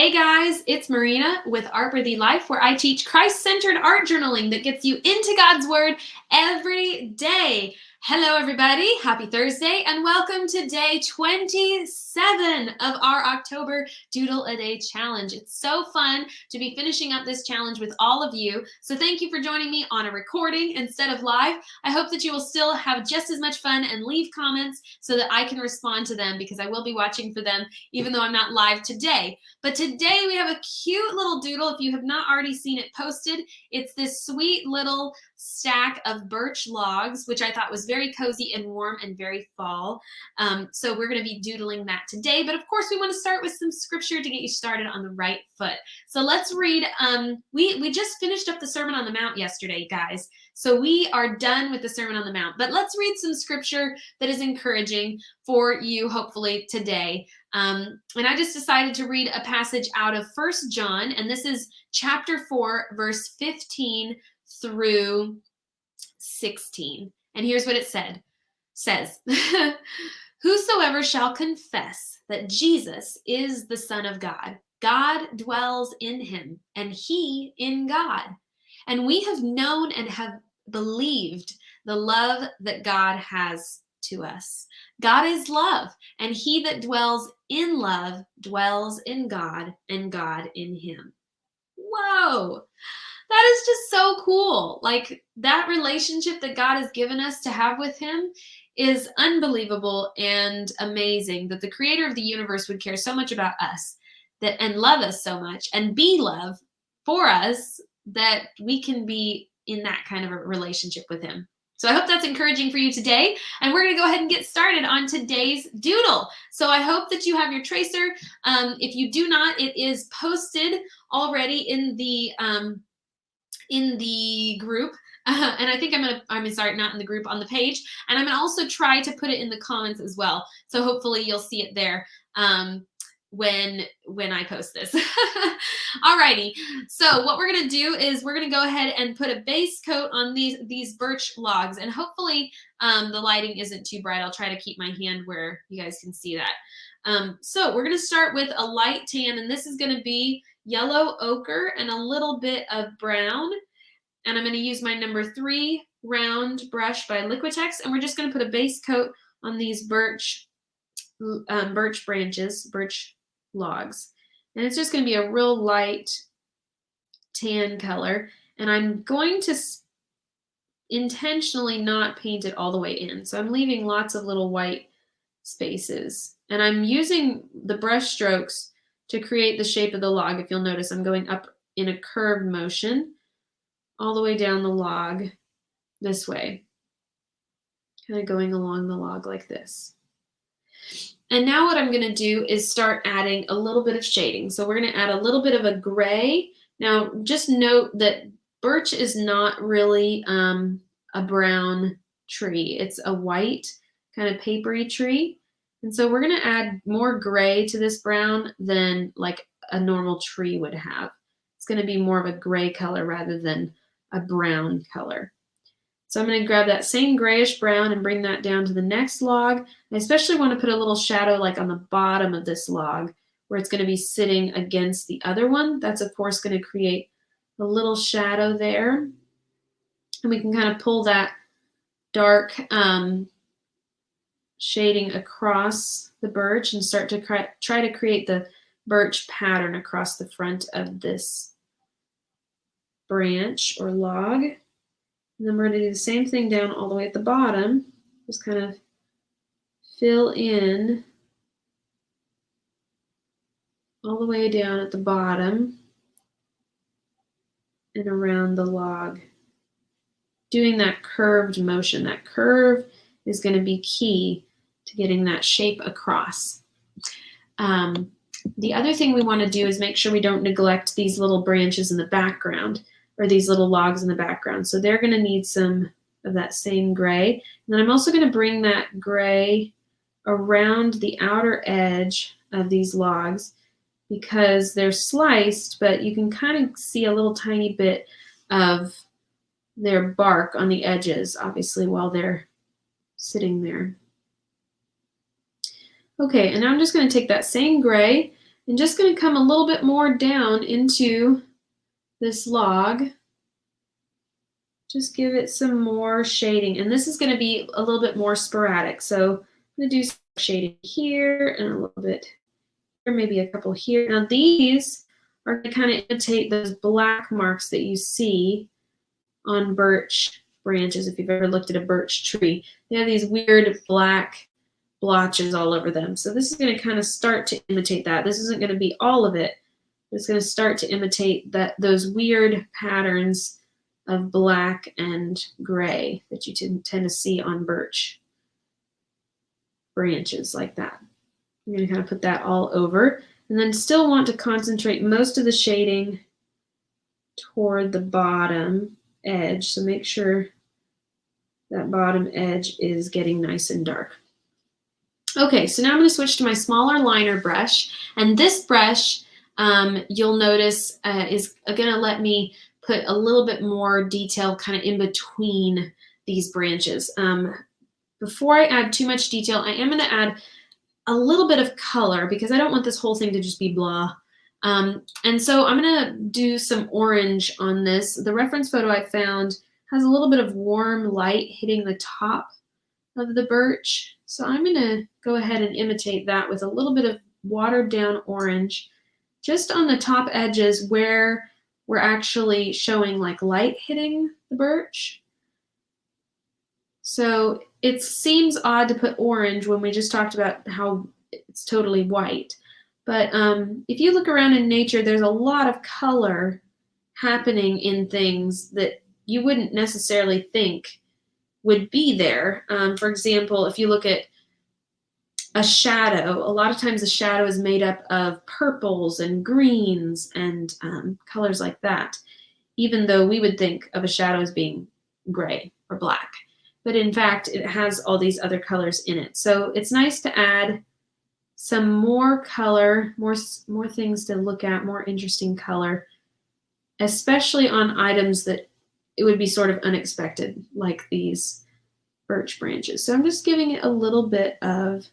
Hey guys, it's Marina with Artworthy Life, where I teach Christ-centered art journaling that gets you into God's Word every day. Hello everybody, happy Thursday, and welcome to day 27 of our October Doodle a Day Challenge. It's so fun to be finishing up this challenge with all of you, so thank you for joining me on a recording instead of live. I hope that you will still have just as much fun and leave comments so that I can respond to them, because I will be watching for them even though I'm not live today. But today we have a cute little doodle. If you have not already seen it posted, it's this sweet little stack of birch logs, which I thought was very cozy and warm and very fall. So we're going to be doodling that today. But of course, we want to start with some scripture to get you started on the right foot. So let's read. We just finished up the Sermon on the Mount yesterday, guys. So we are done with the Sermon on the Mount. But let's read some scripture that is encouraging for you, hopefully, today. And I just decided to read a passage out of 1 John, and this is chapter 4, verse 15 through 16. And here's what it says, whosoever shall confess that Jesus is the Son of God, God dwells in him, and he in God. And we have known and have believed the love that God has to us. God is love, and he that dwells in love dwells in God, and God in him. Whoa! That is just so cool. Like, that relationship that God has given us to have with him is unbelievable and amazing, that the creator of the universe would care so much about us and love us so much and be love for us, that we can be in that kind of a relationship with him. So I hope that's encouraging for you today. And we're going to go ahead and get started on today's doodle. So I hope that you have your tracer. If you do not, it is posted already in the group. And I think not in the group, on the page. And I'm going to also try to put it in the comments as well. So hopefully you'll see it there when I post this. Alrighty, so what we're gonna do is we're gonna go ahead and put a base coat on these birch logs, and hopefully the lighting isn't too bright. I'll try to keep my hand where you guys can see that. So we're gonna start with a light tan, and this is gonna be yellow ochre and a little bit of brown. And I'm gonna use my number 3 round brush by Liquitex, and we're just gonna put a base coat on these birch branches, birch logs. And it's just going to be a real light tan color. And I'm going to intentionally not paint it all the way in. So I'm leaving lots of little white spaces. And I'm using the brush strokes to create the shape of the log. If you'll notice, I'm going up in a curved motion all the way down the log this way. Kind of going along the log like this. And now what I'm going to do is start adding a little bit of shading. So we're going to add a little bit of a gray. Now, just note that birch is not really a brown tree. It's a white, kind of papery tree. And so we're going to add more gray to this brown than like a normal tree would have. It's going to be more of a gray color rather than a brown color. So I'm going to grab that same grayish brown and bring that down to the next log. I especially want to put a little shadow like on the bottom of this log where it's going to be sitting against the other one. That's of course going to create a little shadow there. And we can kind of pull that dark shading across the birch and start to try to create the birch pattern across the front of this branch or log. And then we're going to do the same thing down all the way at the bottom. Just kind of fill in all the way down at the bottom and around the log. Doing that curved motion. That curve is going to be key to getting that shape across. The other thing we want to do is make sure we don't neglect these little branches in the background, or these little logs in the background. So they're going to need some of that same gray. And then I'm also going to bring that gray around the outer edge of these logs because they're sliced, but you can kind of see a little tiny bit of their bark on the edges, obviously, while they're sitting there. Okay, and now I'm just going to take that same gray And just going to come a little bit more down into this log. Just give it some more shading. And this is going to be a little bit more sporadic. So I'm going to do some shading here and a little bit here, maybe a couple here. Now these are going to kind of imitate those black marks that you see on birch branches. If you've ever looked at a birch tree, they have these weird black blotches all over them. So this is going to kind of start to imitate that. This isn't going to be all of it. It's going to start to imitate those weird patterns of black and gray that you tend to see on birch branches like that. I'm going to kind of put that all over, and then still want to concentrate most of the shading toward the bottom edge. So make sure that bottom edge is getting nice and dark. Okay, so now I'm going to switch to my smaller liner brush, and this brush you'll notice is going to let me put a little bit more detail kind of in between these branches. Before I add too much detail, I am going to add a little bit of color because I don't want this whole thing to just be blah. And so I'm going to do some orange on this. The reference photo I found has a little bit of warm light hitting the top of the birch. So I'm going to go ahead and imitate that with a little bit of watered down orange just on the top edges where we're actually showing like light hitting the birch. So it seems odd to put orange when we just talked about how it's totally white. But if you look around in nature, there's a lot of color happening in things that you wouldn't necessarily think would be there. For example, if you look at a shadow, a lot of times the shadow is made up of purples and greens and colors like that, even though we would think of a shadow as being gray or black. But in fact, it has all these other colors in it. So it's nice to add some more color, more things to look at, more interesting color, especially on items that it would be sort of unexpected, like these birch branches. So I'm just giving it a little bit of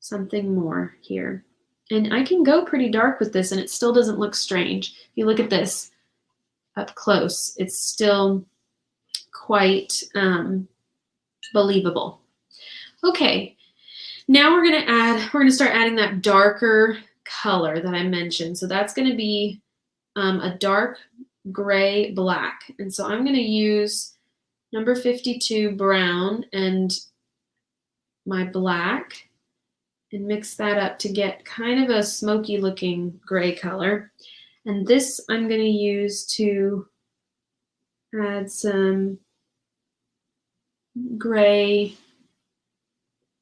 something more here. And I can go pretty dark with this and it still doesn't look strange. If you look at this up close, it's still quite believable. Okay, now we're going to start adding that darker color that I mentioned. So that's going to be a dark gray black. And so I'm going to use number 52 brown and my black and mix that up to get kind of a smoky looking gray color. And this I'm going to use to add some gray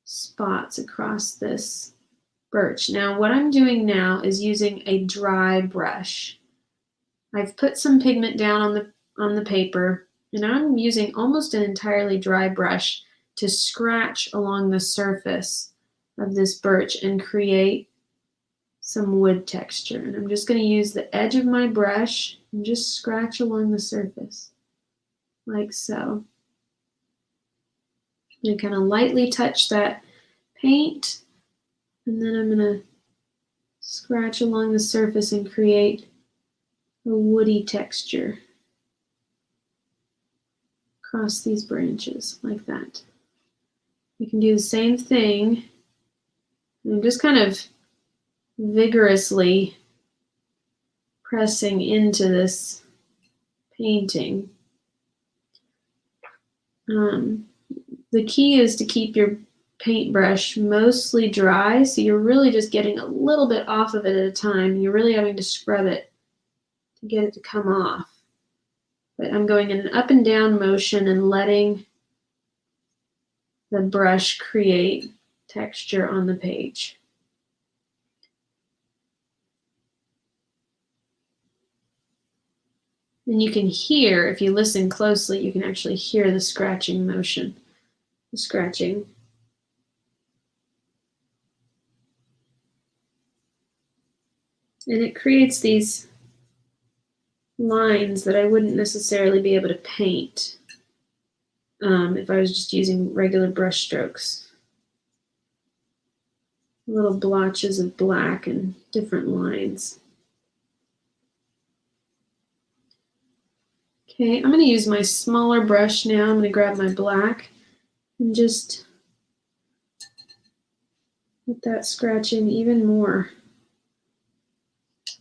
spots across this birch. Now what I'm doing now is using a dry brush. I've put some pigment down on the paper, and I'm using almost an entirely dry brush to scratch along the surface of this birch and create some wood texture. And I'm just going to use the edge of my brush and just scratch along the surface like so. I'm going to kind of lightly touch that paint, and then I'm going to scratch along the surface and create a woody texture across these branches like that. You can do the same thing. I'm just kind of vigorously pressing into this painting. The key is to keep your paintbrush mostly dry, so you're really just getting a little bit off of it at a time. You're really having to scrub it to get it to come off. But I'm going in an up and down motion and letting the brush create texture on the page. And you can hear, if you listen closely, you can actually hear the scratching motion. The scratching. And it creates these lines that I wouldn't necessarily be able to paint if I was just using regular brush strokes. little blotches of black and different lines. Okay, I'm going to use my smaller brush now. I'm going to grab my black and just let that scratch in even more.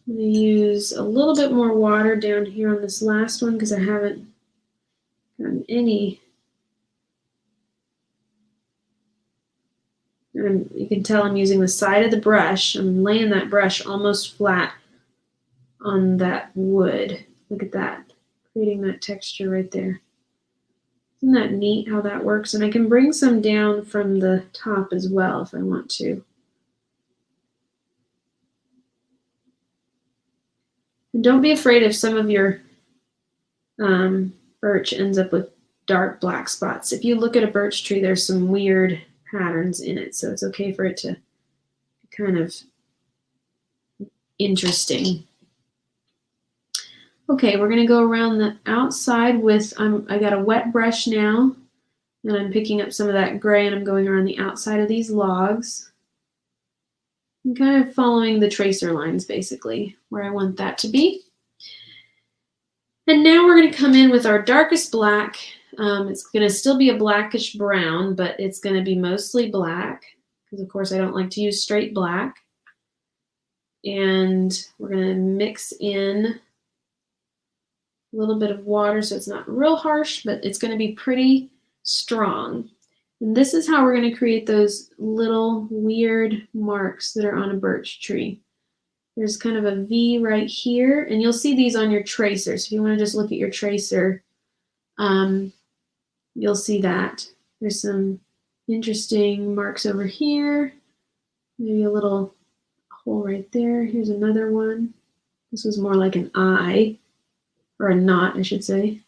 I'm going to use a little bit more water down here on this last one because I haven't gotten any. And you can tell I'm using the side of the brush. I'm laying that brush almost flat on that wood. Look at that, creating that texture right there. Isn't that neat how that works? And I can bring some down from the top as well if I want to. And don't be afraid if some of your birch ends up with dark black spots. If you look at a birch tree, there's some weird patterns in it, so it's okay for it to be kind of interesting. Okay, we're going to go around the outside with, I got a wet brush now, and I'm picking up some of that gray and I'm going around the outside of these logs. I'm kind of following the tracer lines basically, where I want that to be. And now we're going to come in with our darkest black. It's going to still be a blackish brown, but it's going to be mostly black, because of course I don't like to use straight black. And we're going to mix in a little bit of water so it's not real harsh, but it's going to be pretty strong. And this is how we're going to create those little weird marks that are on a birch tree. There's kind of a V right here, and you'll see these on your tracer. So if you want to just look at your tracer, you'll see that. There's some interesting marks over here. Maybe a little hole right there. Here's another one. This was more like an eye, or a knot, I should say.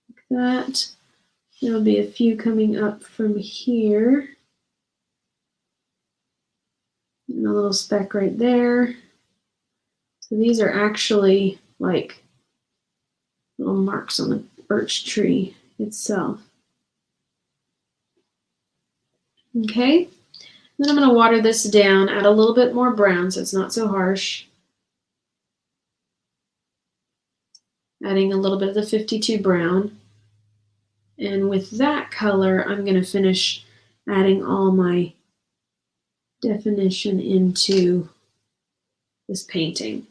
Like that. There'll be a few coming up from here. And a little speck right there. So these are actually like little marks on the birch tree itself. Okay, then I'm going to water this down, add a little bit more brown so it's not so harsh. Adding a little bit of the 52 brown. And with that color, I'm going to finish adding all my definition into this painting.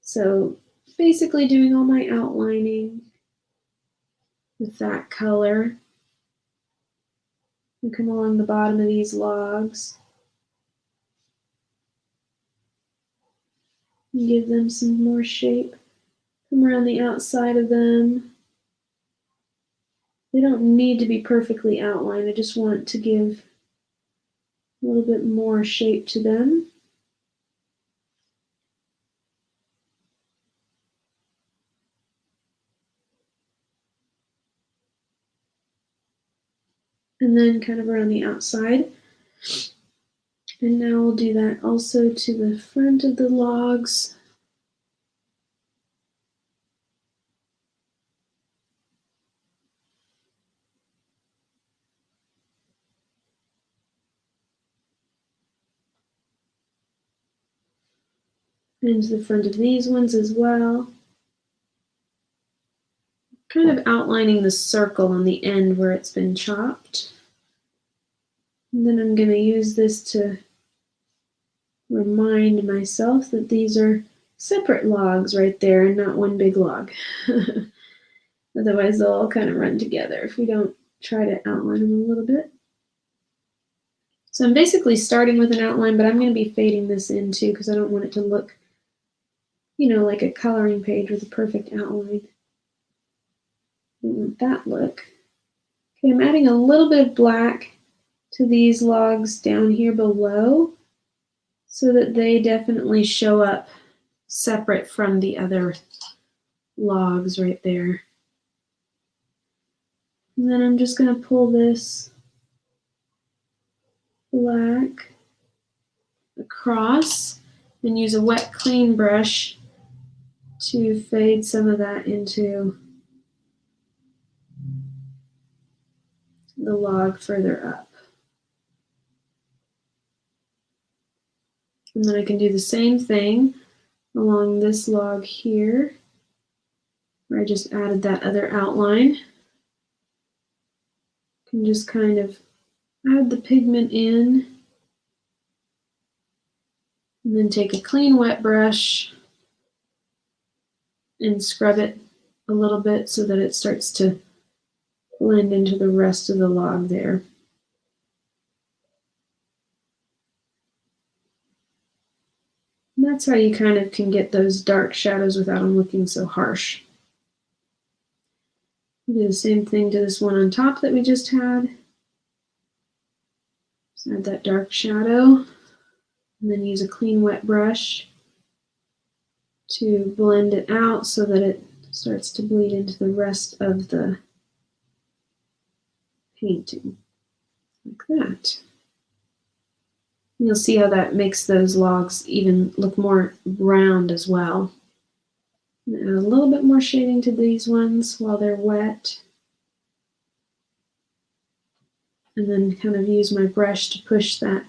So basically doing all my outlining with that color. And come along the bottom of these logs. And give them some more shape. Come around the outside of them. They don't need to be perfectly outlined. I just want to give a little bit more shape to them. And then kind of around the outside. And now we'll do that also to the front of the logs. And to the front of these ones as well. Kind of outlining the circle on the end where it's been chopped. And then I'm going to use this to remind myself that these are separate logs right there and not one big log. Otherwise they'll all kind of run together if we don't try to outline them a little bit. So I'm basically starting with an outline, but I'm going to be fading this in too because I don't want it to look, you know, like a coloring page with a perfect outline. I don't want that look. Okay, I'm adding a little bit of black to these logs down here below so that they definitely show up separate from the other logs right there. And then I'm just going to pull this black across and use a wet clean brush to fade some of that into the log further up. And then I can do the same thing along this log here, where I just added that other outline. Can just kind of add the pigment in, and then take a clean wet brush and scrub it a little bit so that it starts to blend into the rest of the log there. And that's how you kind of can get those dark shadows without them looking so harsh. Do the same thing to this one on top that we just had. Just add that dark shadow, and then use a clean wet brush to blend it out so that it starts to bleed into the rest of the painting, like that. You'll see how that makes those logs even look more round as well. And add a little bit more shading to these ones while they're wet. And then kind of use my brush to push that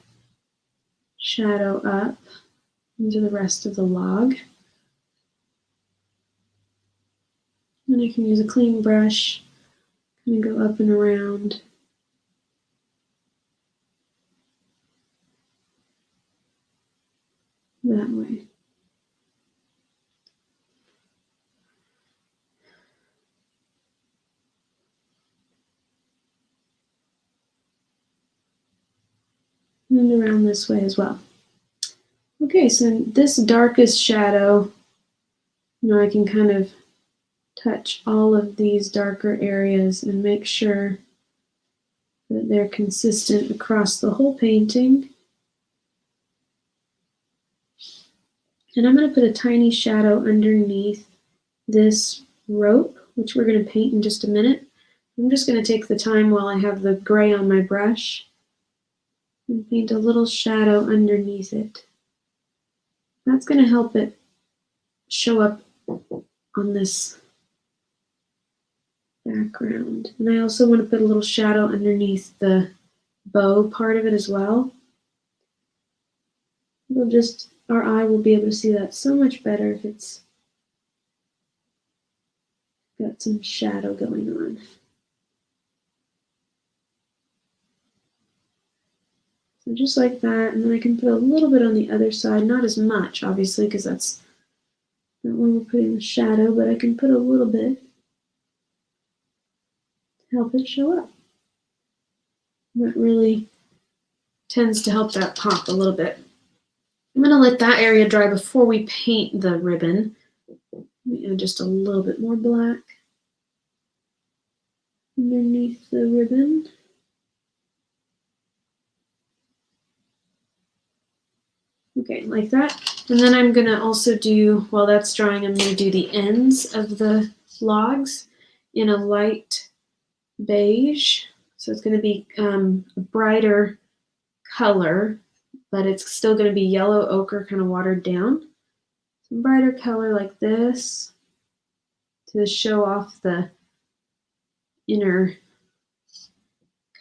shadow up into the rest of the log. And I can use a clean brush, kind of go up and around. That way. And around this way as well. Okay, so this darkest shadow, I can kind of touch all of these darker areas and make sure that they're consistent across the whole painting. And I'm going to put a tiny shadow underneath this rope, which we're going to paint in just a minute. I'm just going to take the time while I have the gray on my brush and paint a little shadow underneath it. That's going to help it show up on this background. And I also want to put a little shadow underneath the bow part of it as well. Our eye will be able to see that so much better if it's got some shadow going on. So just like that, and then I can put a little bit on the other side, not as much obviously because that's not where we're putting the shadow, but I can put a little bit to help it show up. And that really tends to help that pop a little bit. I'm going to let that area dry before we paint the ribbon. Let me add just a little bit more black underneath the ribbon. Okay, like that. And then I'm going to also do, while that's drying, I'm going to do the ends of the logs in a light beige. So it's going to be a brighter color, but it's still going to be yellow ochre, kind of watered down. Some brighter color like this to show off the inner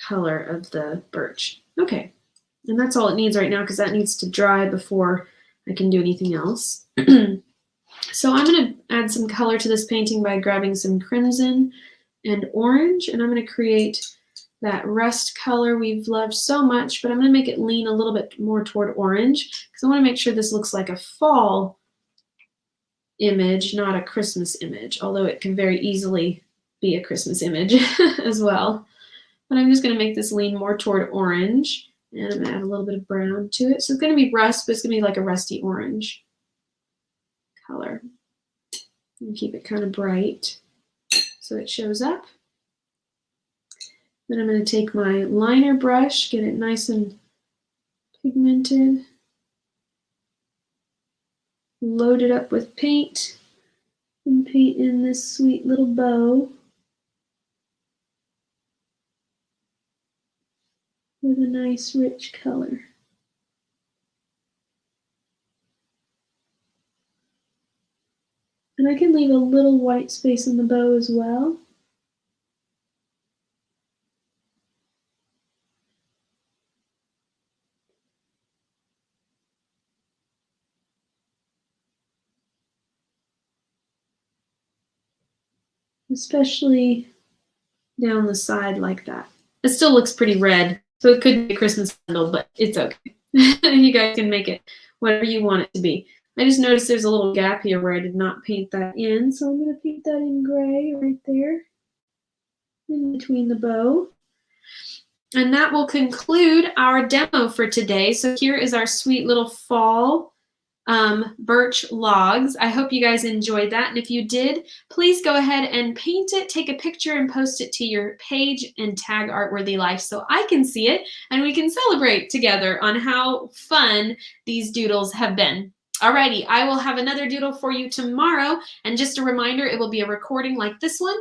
color of the birch. Okay, and that's all it needs right now because that needs to dry before I can do anything else. So I'm going to add some color to this painting by grabbing some crimson and orange, and I'm going to create that rust color we've loved so much, but I'm going to make it lean a little bit more toward orange because I want to make sure this looks like a fall image, not a Christmas image, although it can very easily be a Christmas image as well. But I'm just going to make this lean more toward orange, and I'm going to add a little bit of brown to it. So it's going to be rust, but it's going to be like a rusty orange color. And keep it kind of bright so it shows up. Then I'm going to take my liner brush, get it nice and pigmented, load it up with paint, and paint in this sweet little bow with a nice rich color. And I can leave a little white space in the bow as well. especially down the side like that. It still looks pretty red, so it could be a Christmas candle, but it's okay. You guys can make it whatever you want it to be. I just noticed there's a little gap here where I did not paint that in, so I'm going to paint that in gray right there in between the bow. And that will conclude our demo for today. So here is our sweet little fall birch logs. I hope you guys enjoyed that. And if you did, please go ahead and paint it, take a picture and post it to your page and tag Artworthy Life so I can see it and we can celebrate together on how fun these doodles have been. Alrighty, I will have another doodle for you tomorrow, and just a reminder, it will be a recording like this one,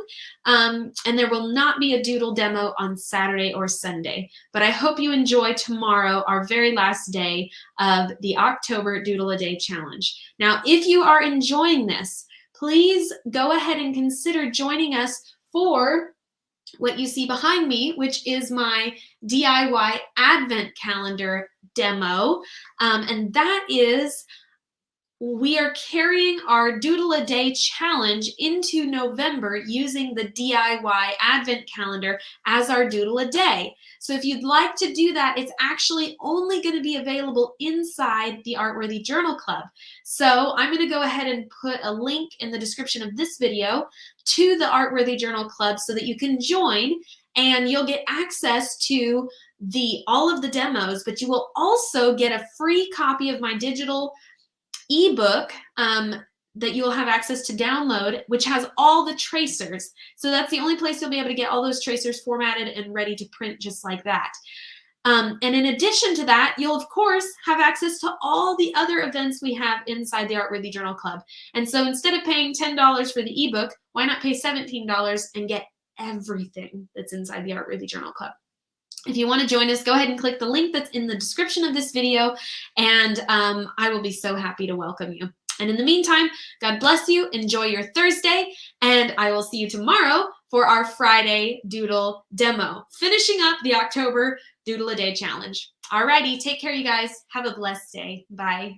and there will not be a doodle demo on Saturday or Sunday, but I hope you enjoy tomorrow, our very last day of the October Doodle a Day Challenge. Now, if you are enjoying this, please go ahead and consider joining us for what you see behind me, which is my DIY Advent Calendar demo, and that is we are carrying our Doodle a Day challenge into November using the DIY Advent Calendar as our Doodle a Day. So if you'd like to do that, it's actually only going to be available inside the Artworthy Journal Club. So I'm going to go ahead and put a link in the description of this video to the Artworthy Journal Club so that you can join and you'll get access to all of the demos, but you will also get a free copy of my digital ebook that you'll have access to download, which has all the tracers. So that's the only place you'll be able to get all those tracers formatted and ready to print just like that. And in addition to that, you'll of course have access to all the other events we have inside the Artworthy Journal Club. And so instead of paying $10 for the ebook, why not pay $17 and get everything that's inside the Artworthy Journal Club? If you want to join us, go ahead and click the link that's in the description of this video, and I will be so happy to welcome you. And in the meantime, God bless you, enjoy your Thursday, and I will see you tomorrow for our Friday Doodle demo, finishing up the October Doodle a Day Challenge. Alrighty, take care, you guys. Have a blessed day. Bye.